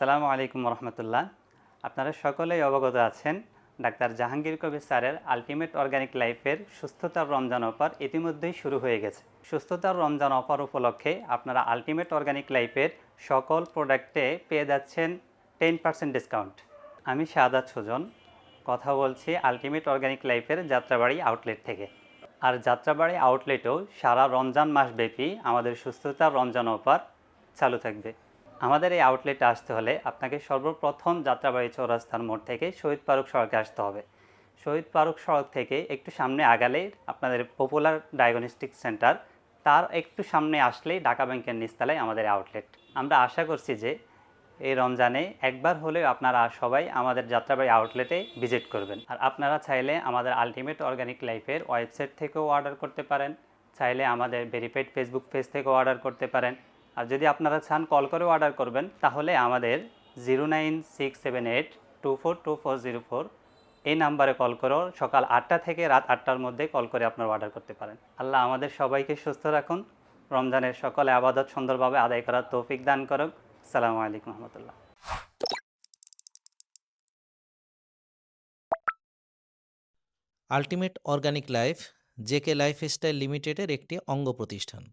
আসসালামু আলাইকুম রহমতুল্লাহ। আপনারা সকলেই অবগত আছেন ডাক্তার জাহাঙ্গীর কবির স্যারের আলটিমেট অর্গানিক লাইফের সুস্থতার রমজান অফার ইতিমধ্যেই শুরু হয়ে গেছে। সুস্থতার রমজান অফার উপলক্ষে আপনারা আলটিমেট অর্গানিক লাইফের সকল প্রোডাক্টে পেয়ে যাচ্ছেন 10% ডিসকাউন্ট। আমি শাহাদাত সুজন কথা বলছি আলটিমেট অর্গানিক লাইফের যাত্রাবাড়ি আউটলেট থেকে। আর যাত্রাবাড়ি আউটলেটেও সারা রমজান মাসব্যাপী আমাদের সুস্থতার রমজান অফার চালু থাকবে। আমাদের এই আউটলেটে আসতে হলে আপনাকে সর্বপ্রথম যাত্রাবাড়ি চৌরাস্তার মোড় থেকে শহীদ ফারুক সড়কে আসতে হবে। শহীদ ফারুক সড়ক থেকে একটু সামনে আগালেই আপনাদের পপুলার ডায়াগনস্টিক সেন্টার, তার একটু সামনে আসলেই ঢাকা ব্যাংকের নিচতলায় আমাদের আউটলেট। আমরা আশা করছি যে এই রমজানে একবার হলেও আপনারা সবাই আমাদের যাত্রাবাড়ি আউটলেটে ভিজিট করবেন। আর আপনারা চাইলে আমাদের আলটিমেট অর্গানিক লাইফের ওয়েবসাইট থেকেও অর্ডার করতে পারেন, চাইলে আমাদের ভেরিফাইড ফেসবুক পেজ থেকেও অর্ডার করতে পারেন। আর যদি আপনারা চান কল করেও অর্ডার করবেন তাহলে আমাদের 09678242404 এই নাম্বারে কল করেও সকাল 8টা থেকে রাত 8টার মধ্যে কল করে আপনারা অর্ডার করতে পারেন। আল্লাহ আমাদের সবাইকে সুস্থ রাখুন, রমজানের সকলে আবাদত সুন্দরভাবে আদায় করার তৌফিক দান করুন। আসসালামু আলাইকুম রহমতুল্লাহ। Ultimate organic life JK lifestyle লিমিটেডের একটি অঙ্গ প্রতিষ্ঠান।